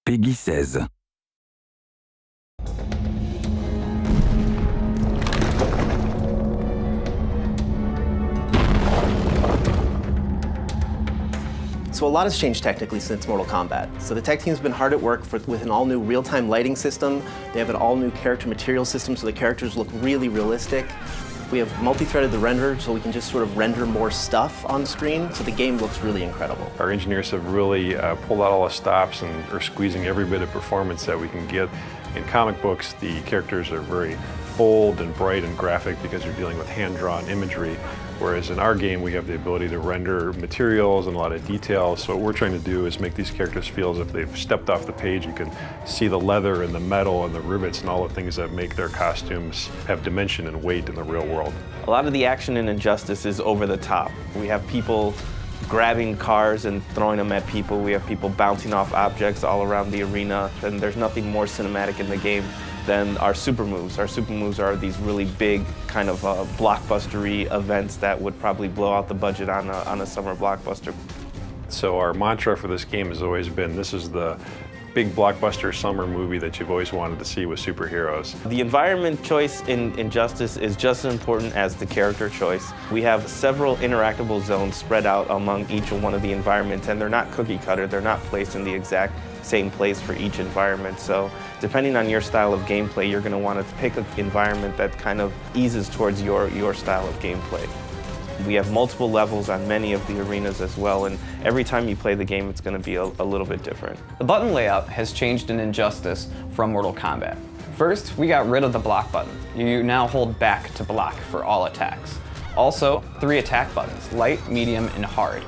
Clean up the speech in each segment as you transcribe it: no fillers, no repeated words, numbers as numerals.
Peggy 16. So a lot has changed technically since Mortal Kombat. So the tech team's been hard at work with an all-new real-time lighting system. They have an all-new character material system, so the characters look really realistic. We have multi-threaded the renderer, so we can just sort of render more stuff on screen, so the game looks really incredible. Our engineers have really pulled out all the stops and are squeezing every bit of performance that we can get. In comic books, the characters are very bold and bright and graphic because you're dealing with hand-drawn imagery, whereas in our game we have the ability to render materials and a lot of details. So what we're trying to do is make these characters feel as if they've stepped off the page. You can see the leather and the metal and the rivets and all the things that make their costumes have dimension and weight in the real world. A lot of the action in Injustice is over the top. We have people grabbing cars and throwing them at people. We have people bouncing off objects all around the arena, and there's nothing more cinematic in the game than our super moves. Our super moves are these really big kind of blockbustery events that would probably blow out the budget on a summer blockbuster. So our mantra for this game has always been, this is the big blockbuster summer movie that you've always wanted to see with superheroes. The environment choice in Injustice is just as important as the character choice. We have several interactable zones spread out among each one of the environments, and they're not cookie cutter, they're not placed in the exact same place for each environment. So depending on your style of gameplay, you're going to want to pick an environment that kind of eases towards your style of gameplay. We have multiple levels on many of the arenas as well, and every time you play the game, it's going to be a little bit different. The button layout has changed in Injustice from Mortal Kombat. First, we got rid of the block button. You now hold back to block for all attacks. Also, 3 attack buttons, light, medium, and hard.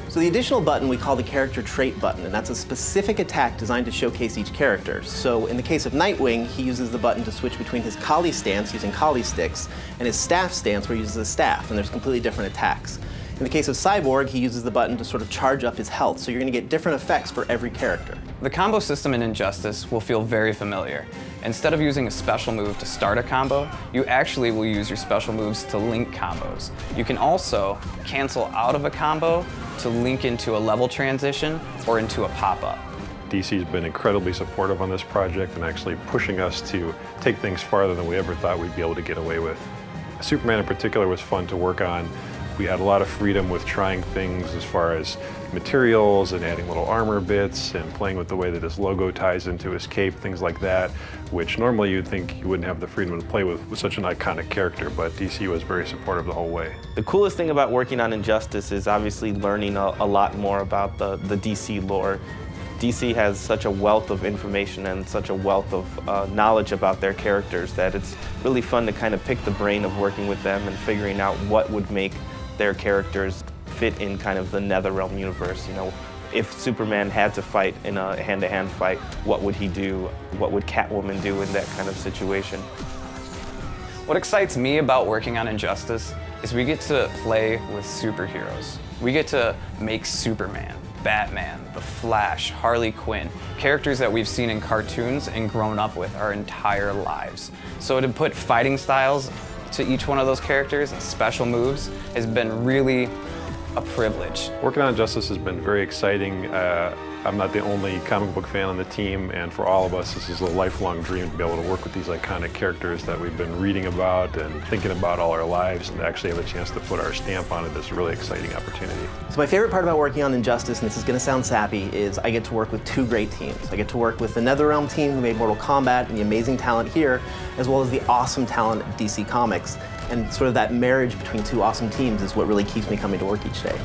So the additional button we call the character trait button, and that's a specific attack designed to showcase each character. So in the case of Nightwing, he uses the button to switch between his collie stance using collie sticks and his staff stance where he uses a staff, and there's completely different attacks. In the case of Cyborg, he uses the button to sort of charge up his health, so you're going to get different effects for every character. The combo system in Injustice will feel very familiar. Instead of using a special move to start a combo, you actually will use your special moves to link combos. You can also cancel out of a combo to link into a level transition or into a pop-up. DC's been incredibly supportive on this project and actually pushing us to take things farther than we ever thought we'd be able to get away with. Superman in particular was fun to work on. We had a lot of freedom with trying things as far as materials and adding little armor bits and playing with the way that his logo ties into his cape, things like that, which normally you'd think you wouldn't have the freedom to play with such an iconic character, but DC was very supportive the whole way. The coolest thing about working on Injustice is obviously learning a lot more about the DC lore. DC has such a wealth of information and such a wealth of knowledge about their characters that it's really fun to kind of pick the brain of working with them and figuring out what would make their characters fit in kind of the NetherRealm universe. You know, if Superman had to fight in a hand-to-hand fight, what would he do? What would Catwoman do in that kind of situation? What excites me about working on Injustice is we get to play with superheroes. We get to make Superman, Batman, The Flash, Harley Quinn, characters that we've seen in cartoons and grown up with our entire lives. So to put fighting styles to each one of those characters and special moves has been really a privilege. Working on Injustice has been very exciting. I'm not the only comic book fan on the team, and for all of us, this is a lifelong dream to be able to work with these iconic characters that we've been reading about and thinking about all our lives, and to actually have a chance to put our stamp on it is a really exciting opportunity. So my favorite part about working on Injustice, and this is going to sound sappy, is I get to work with 2 great teams. I get to work with the NetherRealm team who made Mortal Kombat and the amazing talent here, as well as the awesome talent at DC Comics. And sort of that marriage between 2 awesome teams is what really keeps me coming to work each day.